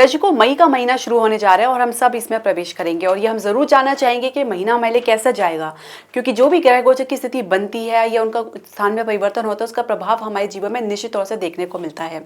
दर्शकों, मई का महीना शुरू होने जा रहा है और हम सब इसमें प्रवेश करेंगे और ये हम जरूर जानना चाहेंगे कि महीना हमारे लिए कैसा जाएगा, क्योंकि जो भी ग्रह गोचर की स्थिति बनती है या उनका स्थान में परिवर्तन होता है उसका प्रभाव हमारे जीवन में निश्चित तौर से देखने को मिलता है।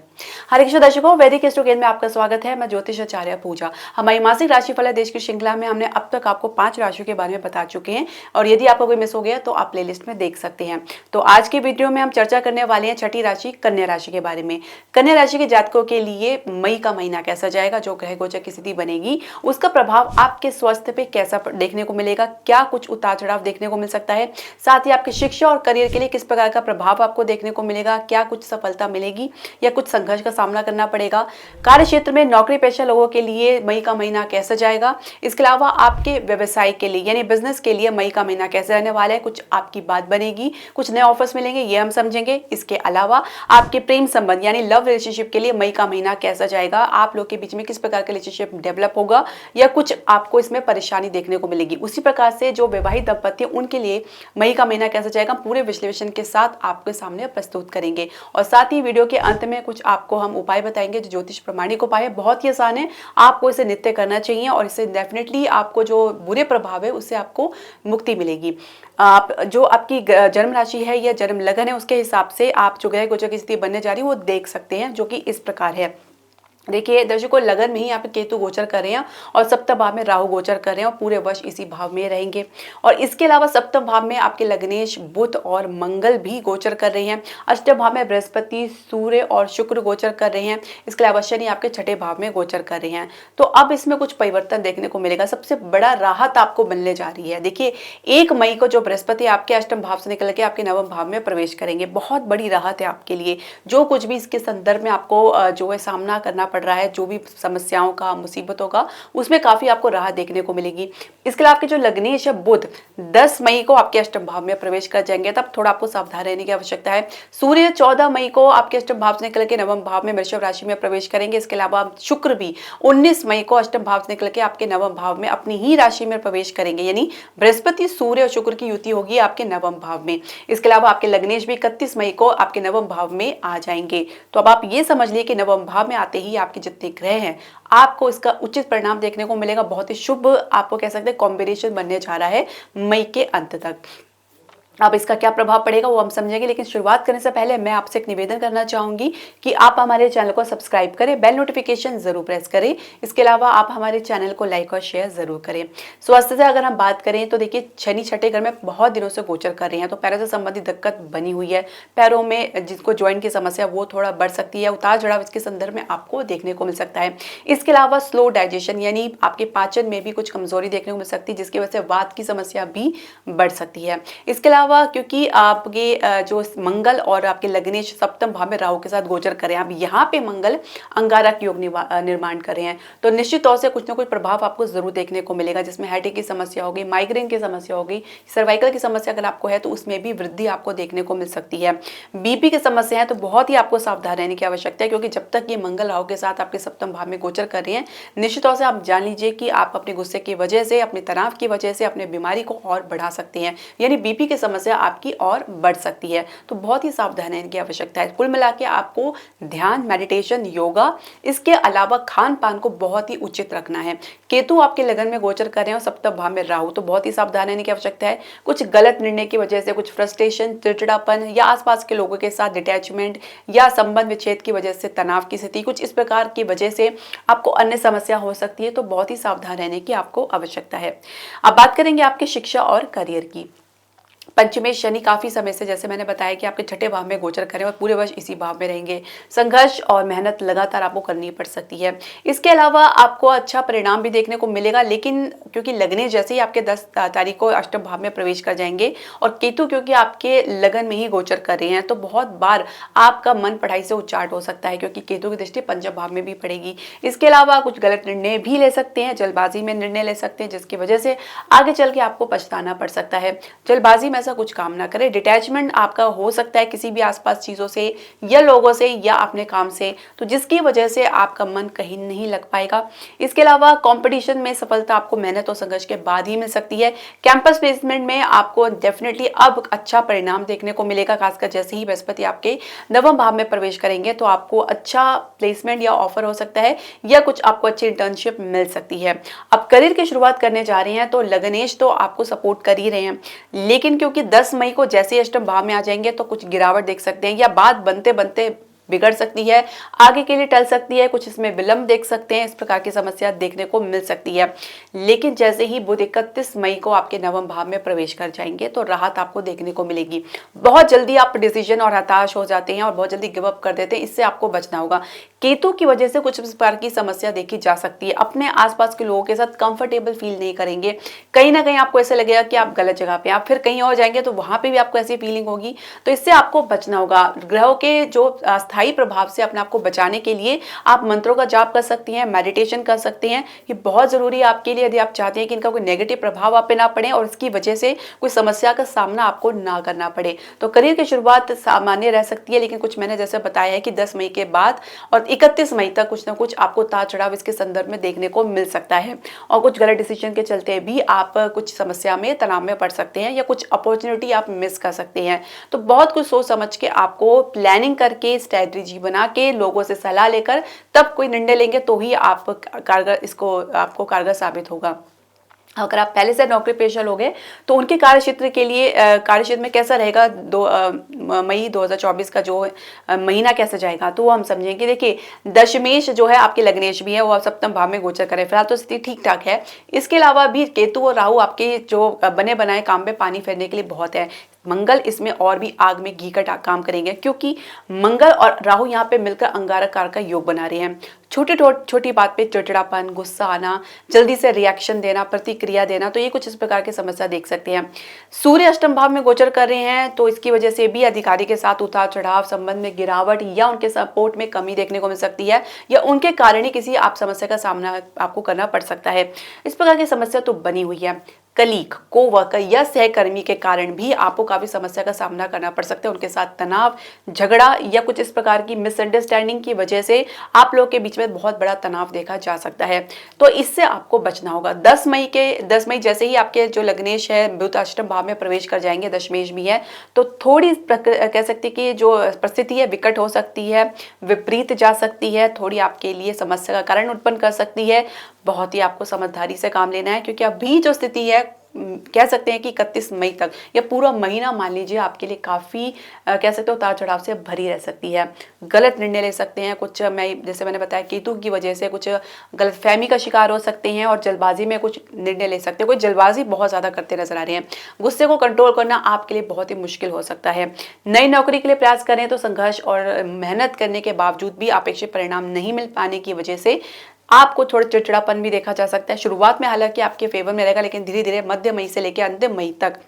हरे कृष्ण दर्शकों, वैदिक एस्ट्रोगेन में आपका स्वागत है। मैं ज्योतिष आचार्य पूजा। हमारी मासिक राशिफल देश की श्रृंखला में हमने अब तक आपको 5 राशियों के बारे में बता चुके हैं और यदि आपको कोई मिस हो गया तो आप प्लेलिस्ट में देख सकते हैं। तो आज की वीडियो में हम चर्चा करने वाले हैं छठी राशि कन्या राशि के बारे में। कन्या राशि के जातकों के लिए मई का महीना कैसा जाएगा, जो ग्रह गोचर की स्थिति बनेगी उसका प्रभाव आपके स्वास्थ्य पे कैसा देखने को मिलेगा, क्या कुछ उतार चढ़ाव देखने को मिल सकता है, साथ ही आपकी शिक्षा और करियर के लिए किस प्रकार का प्रभाव आपको देखने को मिलेगा, क्या कुछ सफलता मिलेगी या कुछ संघर्ष का सामना करना पड़ेगा, कार्य क्षेत्र में नौकरी पेशा लोगों के लिए मई का महीना कैसा जाएगा, इसके अलावा आपके व्यवसाय के लिए यानी बिजनेस के लिए मई का महीना कैसे रहने वाला है, कुछ आपकी बात बनेगी, कुछ नए ऑफर्स मिलेंगे, ये हम समझेंगे। इसके अलावा आपके प्रेम संबंध यानी लव रिलेशनशिप के लिए मई का महीना कैसा जाएगा, आप लोग के बीच में किस प्रकार का रिलेशनशिप डेवलप होगा या कुछ आपको इसमें परेशानी देखने को मिलेगी। उसी प्रकार से जो वैवाहिक दंपति उनके लिए मई का महीना कैसा जाएगा पूरे विश्लेषण के साथ आपके सामने प्रस्तुत करेंगे और साथ ही वीडियो के अंत में कुछ आपको हम उपाय बताएंगे जो ज्योतिष प्रमाणिक उपाय है, बहुत ही आसान है, आपको इसे नित्य करना चाहिए और इससे डेफिनेटली आपको जो बुरे प्रभाव है उससे आपको मुक्ति मिलेगी। आप जो आपकी जन्म राशि है या जन्म लगन है उसके हिसाब से आप जो ग्रह गोचर की स्थिति बनने जा रही है वो देख सकते हैं, जो कि इस प्रकार है। देखिए दर्शकों, लगन में ही यहाँ पे केतु गोचर कर रहे हैं और सप्तम भाव में राहु गोचर कर रहे हैं और पूरे वर्ष इसी भाव में रहेंगे। और इसके अलावा सप्तम भाव में आपके लग्नेश बुध और मंगल भी गोचर कर रहे हैं। अष्टम भाव में बृहस्पति, सूर्य और शुक्र गोचर कर रहे हैं। इसके अलावा शनि आपके छठे भाव में गोचर कर रहे हैं। तो अब इसमें कुछ परिवर्तन देखने को मिलेगा। सबसे बड़ा राहत आपको मिलने जा रही है। देखिए 1 मई को जो बृहस्पति आपके अष्टम भाव से निकल के आपके नवम भाव में प्रवेश करेंगे, बहुत बड़ी राहत है आपके लिए। जो कुछ भी इसके संदर्भ में आपको जो है सामना करना पड़ रहा है, जो भी समस्याओं का, मुसीबतों का, उसमें काफी आपको राहत देखने को मिलेगी। इसके अलावा आपके जो लग्नेश है बुध 10 मई को आपके अष्टम भाव में प्रवेश कर जाएंगे, तब थोड़ा आपको सावधान रहने की आवश्यकता है। सूर्य 14 मई को आपके अष्टम भाव से निकल के नवम भाव में वृषभ राशि में प्रवेश करेंगे। इसके अलावा शुक्र भी 19 मई को अष्टम भाव से निकल के आपके नवम भाव में अपनी ही राशि में प्रवेश करेंगे, यानी बृहस्पति, सूर्य और शुक्र की युति होगी आपके नवम भाव में। इसके अलावा आपके लग्नेश भी 31 मई को आपके नवम भाव में आ जाएंगे। तो अब आप ये समझ लिए कि नवम भाव में आते ही आपके जितने ग्रह हैं आपको इसका उचित परिणाम देखने को मिलेगा। बहुत ही शुभ आपको कह सकते हैं कॉम्बिनेशन बनने जा रहा है मई के अंत तक। अब इसका क्या प्रभाव पड़ेगा वो हम समझेंगे, लेकिन शुरुआत करने से पहले मैं आपसे एक निवेदन करना चाहूंगी कि आप हमारे चैनल को सब्सक्राइब करें, बेल नोटिफिकेशन जरूर प्रेस करें। इसके अलावा आप हमारे चैनल को लाइक और शेयर जरूर करें। स्वास्थ्य से अगर हम बात करें तो देखिए शनि छठे घर में बहुत दिनों से गोचर कर रहे हैं, तो पैरों से संबंधित दिक्कत बनी हुई है। पैरों में जिसको ज्वाइंट की समस्या वो थोड़ा बढ़ सकती है, उतार चढ़ाव इसके संदर्भ में आपको देखने को मिल सकता है। इसके अलावा स्लो डाइजेशन यानी आपके पाचन में भी कुछ कमजोरी देखने को मिल सकती है, जिसकी वजह से वात की समस्या भी बढ़ सकती है। इसके क्योंकि आपके जो मंगल और आपके लग्नेश सप्तम भाव में राहु के साथ गोचर करें, अब यहाँ पे मंगल अंगारक योग निर्माण कर रहे हैं, तो निश्चित तौर से कुछ ना कुछ प्रभाव आपको जरूर देखने को मिलेगा, जिसमें हेडेक की समस्या होगी, माइग्रेन की समस्या होगी, सर्वाइकल की समस्या अगर आपको है तो उसमें भी वृद्धि आपको देखने को मिल सकती है। बीपी की समस्या है तो बहुत ही आपको सावधान रहने की आवश्यकता है, क्योंकि जब तक ये मंगल राहु के साथ आपके सप्तम भाव में गोचर कर रहे हैं, निश्चित तौर से आप जान लीजिए कि आप अपने गुस्से की वजह से, अपने तनाव की वजह से अपने बीमारी को और बढ़ा सकते हैं, यानी बीपी की समस्या आपकी और बढ़ सकती है। तो बहुत ही सावधान रहने की आवश्यकता है। कुल मिला के आपको ध्यान, मेडिटेशन, योगा, इसके अलावा खान पान को बहुत ही उचित रखना है। केतु आपके लगन में गोचर कर रहे हैं और सप्तम भाव में राहु, तो बहुत ही सावधान रहने की आवश्यकता है। कुछ गलत निर्णय की वजह से, कुछ फ्रस्ट्रेशन, चिड़चिड़ापन या आसपास के लोगों के साथ डिटैचमेंट या संबंध विच्छेद की वजह से तनाव की स्थिति, कुछ इस प्रकार की वजह से आपको अन्य समस्या हो सकती है, तो बहुत ही सावधान रहने की आपको आवश्यकता है। अब बात करेंगे आपके शिक्षा और करियर की। पंचमें शनि काफी समय से, जैसे मैंने बताया, कि आपके छठे भाव में गोचर करें और पूरे वर्ष इसी भाव में रहेंगे। संघर्ष और मेहनत लगातार आपको करनी पड़ सकती है। इसके अलावा आपको अच्छा परिणाम भी देखने को मिलेगा, लेकिन क्योंकि लगने जैसे ही आपके 10 तारीख को अष्टम भाव में प्रवेश कर जाएंगे और केतु क्योंकि आपके लगन में ही गोचर कर रहे हैं, तो बहुत बार आपका मन पढ़ाई से उच्चाट हो सकता है, क्योंकि केतु की दृष्टि पंचम भाव में भी पड़ेगी। इसके अलावा कुछ गलत निर्णय भी ले सकते हैं, जल्दबाजी में निर्णय ले सकते हैं, जिसकी वजह से आगे चल के आपको पछताना पड़ सकता है। जल्दबाजी में ऐसा कुछ काम ना करें। डिटैचमेंट आपका हो सकता है किसी भी आसपास चीज़ों से या लोगों से या अपने काम से, तो जिसकी वजह से आपका मन कहीं नहीं लग पाएगा। इसके अलावा कंपटीशन में सफलता आपको मेहनत और संघर्ष के बाद ही मिल सकती है। कैंपस प्लेसमेंट में आपको डेफिनेटली अब अच्छा परिणाम देखने को मिलेगा, खासकर जैसे ही बृहस्पति आपके नवम भाव में प्रवेश करेंगे तो आपको अच्छा प्लेसमेंट या ऑफर हो सकता है या कुछ आपको अच्छी इंटर्नशिप मिल सकती है। अब करियर की शुरुआत करने जा रहे हैं तो लग्नेश तो आपको सपोर्ट कर ही रहे हैं, लेकिन क्योंकि 10 मई को जैसे अष्टम भाव में आ जाएंगे तो कुछ गिरावट देख सकते हैं या बात बनते बनते बिगड़ सकती है, आगे के लिए टल सकती है, कुछ इसमें विलंब देख सकते हैं, इस प्रकार की समस्या देखने को मिल सकती है। लेकिन जैसे ही बुध 31 मई को आपके नवम भाव में प्रवेश कर जाएंगे तो राहत आपको देखने को मिलेगी। बहुत जल्दी आप डिसीजन और हताश हो जाते हैं और बहुत जल्दी गिव अप कर देते हैं, इससे आपको बचना होगा। केतु की वजह से कुछ इस प्रकार की समस्या देखी जा सकती है। अपने आसपास के लोगों के साथ कंफर्टेबल फील नहीं करेंगे, कहीं ना कहीं आपको ऐसा लगेगा कि आप गलत जगह पे, आप फिर कहीं और जाएंगे तो वहां पे भी आपको ऐसी फीलिंग होगी, तो इससे आपको बचना होगा। ग्रहों के जो स्थायी प्रभाव से अपने आप को बचाने के लिए आप मंत्रों का जाप कर सकती हैं, मेडिटेशन कर सकते हैं, ये बहुत जरूरी है आपके लिए यदि आप चाहते हैं कि इनका कोई नेगेटिव प्रभाव आप पे ना पड़े और इसकी वजह से कोई समस्या का सामना आपको ना करना पड़े। तो करियर की शुरुआत सामान्य रह सकती है, लेकिन कुछ मैंने जैसे बताया है कि 10 मई के बाद और 31 मई तक कुछ ना कुछ आपको उतार चढ़ाव इसके संदर्भ में देखने को मिल सकता है और कुछ गलत डिसीजन के चलते भी आप कुछ समस्या में, तनाव में पड़ सकते हैं या कुछ अपॉर्चुनिटी आप मिस कर सकते हैं। तो बहुत कुछ सोच समझ के आपको प्लानिंग करके, स्ट्रेटजी बना के, लोगों से सलाह लेकर तब कोई निर्णय लेंगे तो ही आप आपको कारगर साबित होगा। अगर आप पहले से नौकरी पेशा लोग हैं तो उनके कार्यक्षेत्र के लिए कार्यक्षेत्र में कैसा रहेगा मई 2024 का जो महीना कैसे जाएगा, तो वो हम समझेंगे। देखिए, दशमेश जो है आपके लग्नेश भी है, वो सप्तम भाव में गोचर करे, फिलहाल तो स्थिति ठीक ठाक है। इसके अलावा भी केतु और राहु आपके जो बने बनाए काम में पानी फेरने के लिए बहुत है। मंगल इसमें और भी आग में घी का काम करेंगे, क्योंकि मंगल और राहु यहाँ पे मिलकर अंगारक कारक का योग बना रहे हैं। छोटी बात पे चिड़चिड़ापन, गुस्सा आना, जल्दी से रिएक्शन देना, प्रतिक्रिया देना, तो ये कुछ इस प्रकार की समस्या देख सकते हैं। सूर्य अष्टम भाव में गोचर कर रहे हैं तो इसकी वजह से भी अधिकारी के साथ उतार चढ़ाव, संबंध में गिरावट या उनके सपोर्ट में कमी देखने को मिल सकती है या उनके कारण ही किसी आप समस्या का सामना आपको करना पड़ सकता है। इस प्रकार की समस्या तो बनी हुई है। कलीग, कोवर्कर या सहकर्मी के कारण भी आपको काफी समस्या का सामना करना पड़ सकता है। उनके साथ तनाव, झगड़ा या कुछ इस प्रकार की मिसअंडरस्टैंडिंग की वजह से आप लोगों के बीच में बहुत बड़ा तनाव देखा जा सकता है, तो इससे आपको बचना होगा। 10 मई जैसे ही आपके जो लग्नेश है बुध अष्टम भाव में प्रवेश कर जाएंगे, दशमेश भी है, तो थोड़ी कह सकते कि जो परिस्थिति है विकट हो सकती है, विपरीत जा सकती है, थोड़ी आपके लिए समस्या का कारण उत्पन्न कर सकती है। बहुत ही आपको समझदारी से काम लेना है, क्योंकि अभी जो स्थिति है कह सकते हैं कि 31 मई तक या पूरा महीना मान लीजिए आपके लिए काफ़ी कह सकते हो उतार चढ़ाव से भरी रह सकती है। गलत निर्णय ले सकते हैं, कुछ जैसे मैंने बताया केतु की वजह से कुछ गलत फहमी का शिकार हो सकते हैं और जल्दबाजी में कुछ निर्णय ले सकते हैं। कोई जल्दबाजी बहुत ज़्यादा करते नजर आ रहे हैं। गुस्से को कंट्रोल करना आपके लिए बहुत ही मुश्किल हो सकता है। नई नौकरी के लिए प्रयास करें तो संघर्ष और मेहनत करने के बावजूद भी अपेक्षित परिणाम नहीं मिल पाने की वजह से आपको थोड़ा चिड़चिड़ापन भी देखा जा सकता है। शुरुआत में हालांकि आपके फेवर में रहेगा, लेकिन धीरे धीरे मध्य मई से लेकर अंतिम मई तक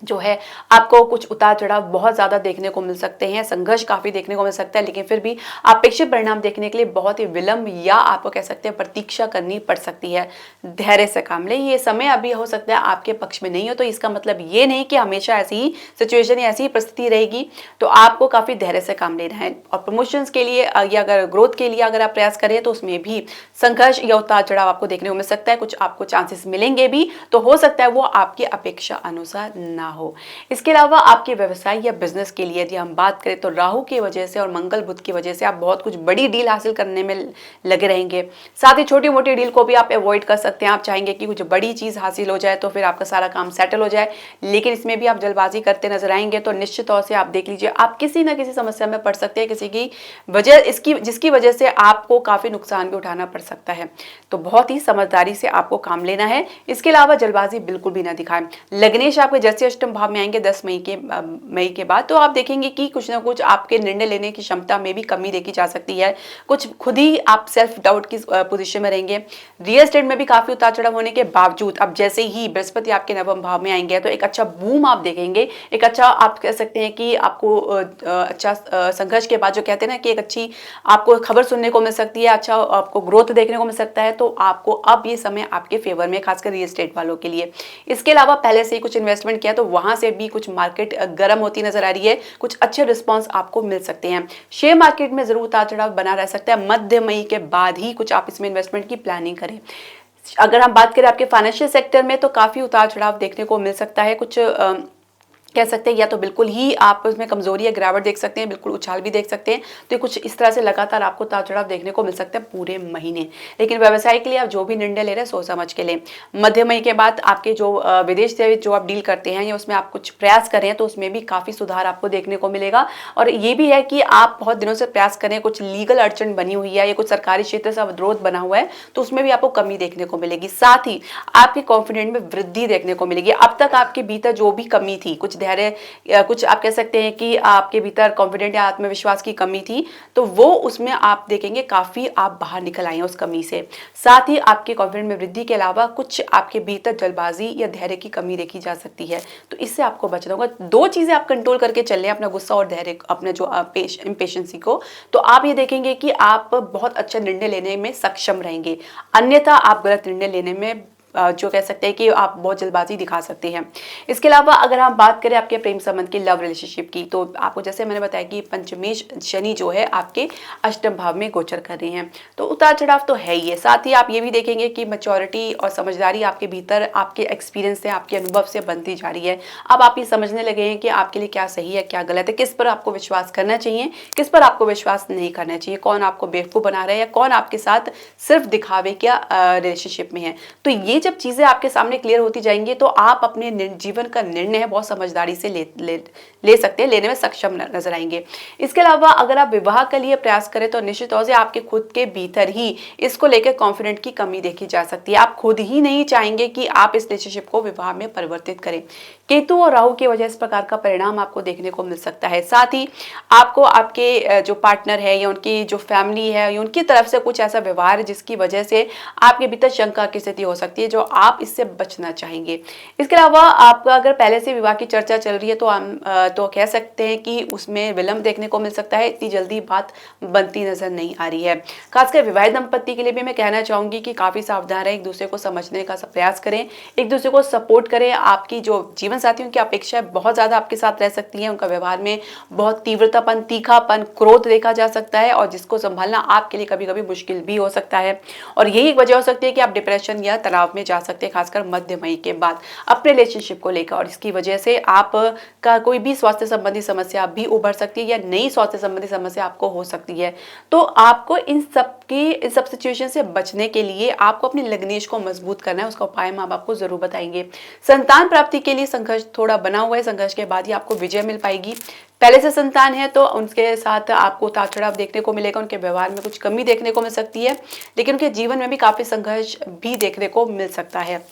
जो है आपको कुछ उतार चढ़ाव बहुत ज़्यादा देखने को मिल सकते हैं, संघर्ष काफ़ी देखने को मिल सकता है, लेकिन फिर भी अपेक्षित परिणाम देखने के लिए बहुत ही विलंब या आपको कह सकते हैं प्रतीक्षा करनी पड़ सकती है। धैर्य से काम लें। ये समय अभी हो सकता है आपके पक्ष में नहीं हो, तो इसका मतलब ये नहीं कि हमेशा ऐसी ही सिचुएशन या ऐसी ही परिस्थिति रहेगी, तो आपको काफ़ी धैर्य से काम लेना है। और प्रमोशंस के लिए या अगर ग्रोथ के लिए अगर आप प्रयास करें तो उसमें भी संघर्ष या उतार चढ़ाव आपको देखने को मिल सकता है। कुछ आपको चांसेस मिलेंगे भी, तो हो सकता है वो आपकी अपेक्षा अनुसार ना हो। इसके अलावा आपके व्यवसाय या बिजनेस के लिए यदि हम बात करें तो राहु की वजह से और मंगल बुध की वजह से आप बहुत कुछ बड़ी डील हासिल करने में लगे रहेंगे। साथ ही छोटी मोटी डील को भी आप अवॉइड कर सकते हैं। आप चाहेंगे कि कुछ बड़ी चीज हासिल हो जाए तो फिर आपका सारा काम सेटल हो जाए, लेकिन इसमें भी आप जल्दबाजी करते नजर आएंगे, तो निश्चित तौर से आप देख लीजिए आप किसी न किसी समस्या में पड़ सकते हैं, किसी की वजह जिसकी वजह से आपको काफी नुकसान भी उठाना पड़ सकता है। तो बहुत ही समझदारी से आपको काम लेना है। इसके अलावा जल्दबाजी बिल्कुल भी ना दिखाएं। लग्नेश आपके जैसे अष्टम भाव में आएंगे 10 मई के बाद, तो आप देखेंगे कि कुछ ना कुछ आपके निर्णय लेने की क्षमता में भी कमी देखी जा सकती है। कुछ खुद ही आप सेल्फ डाउट की पोजीशन में रहेंगे। रियल एस्टेट में भी काफी उतार चढ़ाव होने के बावजूद अब जैसे ही बृहस्पति आपके नवम भाव में आएंगे तो एक अच्छा बूम आप देखेंगे, एक अच्छा आप कह सकते हैं कि आपको अच्छा संघर्ष के बाद जो कहते हैं ना कि एक अच्छी आपको खबर सुनने को मिल सकती है, अच्छा आपको ग्रोथ देखने को मिल सकता है। तो आपको अब ये समय आपके फेवर में, खासकर रियल एस्टेट वालों के लिए। इसके अलावा पहले से ही कुछ इन्वेस्टमेंट किया तो वहाँ से भी कुछ मार्केट गर्म होती नजर आ रही है, कुछ अच्छे रिस्पॉन्स आपको मिल सकते हैं। शेयर मार्केट में जरूर उतार चढ़ाव बना रह सकता है, मध्य मई के बाद ही कुछ आप इसमें इन्वेस्टमेंट की प्लानिंग करें। अगर हम बात करें आपके फाइनेंशियल सेक्टर में तो काफ़ी उतार चढ़ाव देखने को मिल सकता है। कुछ कह सकते हैं या तो बिल्कुल ही आप उसमें कमजोरी या गिरावट देख सकते हैं, बिल्कुल उछाल भी देख सकते हैं। तो ये कुछ इस तरह से लगातार आपको उतार चढ़ाव देखने को मिल सकता है पूरे महीने। लेकिन व्यवसाय के लिए आप जो भी निर्णय ले रहे हैं सोच समझ के लें। मध्य मई के बाद आपके जो विदेश से जो आप डील करते हैं या उसमें आप कुछ प्रयास करें तो उसमें भी काफ़ी सुधार आपको देखने को मिलेगा। और ये भी है कि आप बहुत दिनों से प्रयास करें, कुछ लीगल अड़चन बनी हुई है या कुछ सरकारी क्षेत्र से अवरोध बना हुआ है तो उसमें भी आपको कमी देखने को मिलेगी। साथ ही आपके कॉन्फिडेंस में वृद्धि देखने को मिलेगी। अब तक आपके भीतर जो भी कमी थी, कुछ धैर्य, कुछ आप कह सकते हैं कि आपके भीतर कॉन्फिडेंट या आत्मविश्वास की कमी थी, तो वो उसमें आप देखेंगे काफी आप बाहर निकल आए हैं उस कमी से। साथ ही आपके कॉन्फिडेंस में वृद्धि के अलावा कुछ आपके भीतर जल्दबाजी या धैर्य की कमी देखी जा सकती है, तो इससे आपको बचना होगा। दो चीजें आप कंट्रोल करके चलें, अपना गुस्सा और धैर्य, अपने जो इम्पेशेंसी को, तो आप ये देखेंगे कि आप बहुत अच्छा निर्णय लेने में सक्षम रहेंगे। अन्यथा आप गलत निर्णय लेने में जो कह सकते हैं कि आप बहुत जल्दबाजी दिखा सकते हैं। इसके अलावा अगर हम बात करें आपके प्रेम संबंध की, लव रिलेशनशिप की, तो आपको जैसे मैंने बताया कि पंचमेश शनि जो है आपके अष्टम भाव में गोचर कर रहे हैं, तो उतार चढ़ाव तो है ही है। साथ ही आप ये भी देखेंगे कि मैच्योरिटी और समझदारी आपके भीतर, आपके एक्सपीरियंस से, आपके अनुभव से बनती जा रही है। अब आप ये समझने लगे हैं कि आपके लिए क्या सही है, क्या गलत है, किस पर आपको विश्वास करना चाहिए, किस पर आपको विश्वास नहीं करना चाहिए, कौन आपको बेवकूफ़ बना रहा है या कौन आपके साथ सिर्फ दिखावे क्या रिलेशनशिप में है। तो ये जब चीजें आपके सामने क्लियर होती जाएंगी तो आप अपने जीवन का निर्णय बहुत समझदारी से ले सकते हैं, लेने में सक्षम नजर आएंगे। इसके अलावा अगर आप विवाह के लिए प्रयास करें तो निश्चित तौर से आपके खुद के भीतर ही इसको लेकर कॉन्फिडेंट की कमी देखी जा सकती है। आप खुद ही नहीं चाहेंगे कि आप इस रिलेशनशिप को विवाह में परिवर्तित करें। केतु और राहु की वजह इस प्रकार का परिणाम आपको देखने को मिल सकता है। साथ ही आपको आपके जो पार्टनर है या उनकी जो फैमिली है या उनकी तरफ से कुछ ऐसा व्यवहार है जिसकी वजह से आपके भीतर शंका की स्थिति हो सकती है, जो आप इससे बचना चाहेंगे। इसके अलावा आपका अगर पहले से विवाह की चर्चा चल रही है तो हम तो कह सकते हैं कि उसमें विलंब देखने को मिल सकता है, इतनी जल्दी बात बनती नजर नहीं आ रही है। खासकर विवाहित दंपत्ति के लिए भी मैं कहना चाहूंगी कि काफी सावधान रहें, एक दूसरे को समझने का प्रयास करें, एक दूसरे को सपोर्ट करें। आपकी जो जीवन साथियों की अपेक्षाएं बहुत ज्यादा आपके साथ रह सकती हैं, उनका व्यवहार में बहुत तीव्रतापन, तीखापन, क्रोध देखा जा सकता है और जिसको संभालना आपके लिए कभी कभी मुश्किल भी हो सकता है। और यही एक वजह हो सकती है कि आप डिप्रेशन या तनाव में जा सकते हैं, खासकर मध्य मई के बाद अपने रिलेशनशिप को लेकर। और इसकी वजह से आप का कोई भी स्वास्थ्य संबंधी समस्या भी उभर सकती है या नई स्वास्थ्य संबंधी समस्या आपको हो सकती है। तो आपको इन सब सिचुएशन से बचने के लिए आपको अपनी लग्नेश को मजबूत करना है, उसका उपाय हम आपको जरूर बताएंगे। संतान प्राप्ति के लिए संघर्ष थोड़ा बना हुआ है, संघर्ष के बाद ही आपको विजय मिल पाएगी। पहले से संतान है तो उनके साथ आपको उतार चढ़ाव देखने को मिलेगा, उनके व्यवहार में कुछ कमी देखने को मिल सकती है, लेकिन उनके जीवन में भी काफी संघर्ष भी देखने को मिल सकता है।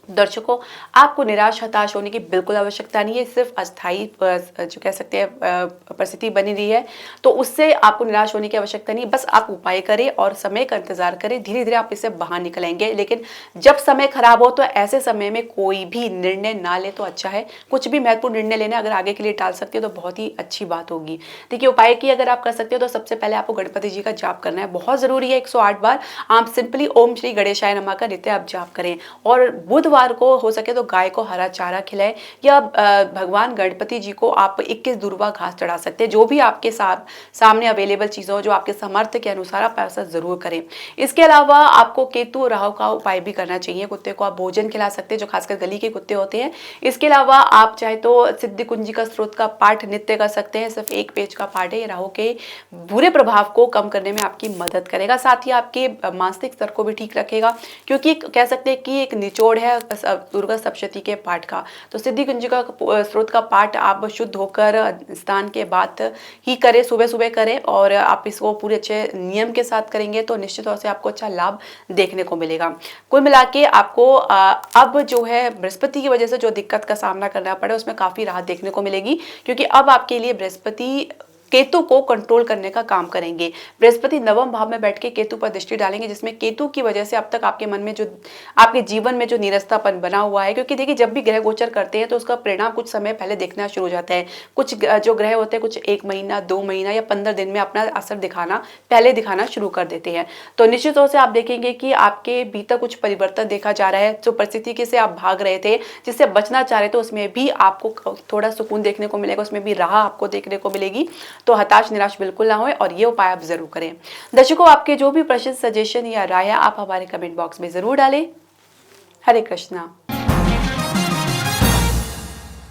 दर्शकों, आपको निराश हताश होने की बिल्कुल आवश्यकता नहीं है, सिर्फ अस्थायी जो कह सकते हैं परिस्थिति बनी रही है, तो उससे आपको निराश होने की आवश्यकता नहीं। बस आप उपाय करें और समय का इंतजार करें, धीरे धीरे आप इससे बाहर निकलेंगे। लेकिन जब समय खराब हो तो ऐसे समय में कोई भी निर्णय ना ले तो अच्छा है। कुछ भी महत्वपूर्ण निर्णय लेना अगर आगे के लिए टाल सकते हो तो बहुत ही अच्छी बात होगी। देखिए, उपाय की अगर आप कर सकते हो तो सबसे पहले आपको गणपति जी का जाप करना है, बहुत जरूरी है। 108 बार आप सिंपली ओम श्री गणेशाय नमः का नित्य आप जाप करें। और बुधवार को हो सके तो गाय को हरा चारा खिलाएं या भगवान गणपति जी को आप 21 दुर्वा घास चढ़ा सकते हैं। जो भी आपके सामने अवेलेबल चीज़ों, जो आपके सामर्थ्य के अनुसार आप ऐसा जरूर करें। इसके अलावा आपको केतु राहु का उपाय भी करना चाहिए। कुत्ते को आप भोजन खिला सकते हैं, जो खासकर गली के कुत्ते होते हैं। इसके अलावा आप चाहे तो सिद्धि कुंजी का स्त्रोत का पाठ नित्य कर सकते हैं, सिर्फ 1 पेज का पाठ है। ये राहु के बुरे प्रभाव को कम करने में आपकी मदद करेगा, साथ ही आपके मानसिक स्तर को भी ठीक रखेगा, क्योंकि कह सकते हैं कि एक निचोड़ है दुर्गा सप्तशती के पाठ का। तो सिद्धि कुंजी का स्त्रोत का पाठ आप शुद्ध होकर स्नान के बाद ही करें, सुबह सुबह करें, और आप इसको पूरे अच्छे नियम के साथ करेंगे तो निश्चित तौर से आपको अच्छा लाभ देखने को मिलेगा। कुल मिला के आपको अब जो है बृहस्पति की वजह से जो दिक्कत का सामना करना पड़े उसमें काफी राहत देखने को मिलेगी, क्योंकि अब आपके लिए बृहस्पति केतु को कंट्रोल करने का काम करेंगे। बृहस्पति नवम भाव में बैठ के केतु पर दृष्टि डालेंगे, जिसमें केतु की वजह से अब तक आपके मन में जो आपके जीवन में जो नीरसतापन बना हुआ है, क्योंकि देखिए जब भी ग्रह गोचर करते हैं तो उसका परिणाम कुछ समय पहले दिखना शुरू हो जाता है। कुछ जो ग्रह होते हैं कुछ 1 महीना 2 महीना या 15 दिन में अपना असर पहले दिखाना शुरू कर देते हैं। तो निश्चित तौर से आप देखेंगे कि आपके भीतर कुछ परिवर्तन देखा जा रहा है। जो परिस्थिति से आप भाग रहे थे, जिससे बचना चाह रहे थे, उसमें भी आपको थोड़ा सुकून देखने को मिलेगा, उसमें भी राह आपको देखने को मिलेगी। तो हताश निराश बिल्कुल ना होए और ये उपाय आप जरूर करें। दर्शकों, आपके जो भी प्रश्न, सजेशन या राय है आप हमारे कमेंट बॉक्स में जरूर डालें। हरे कृष्णा।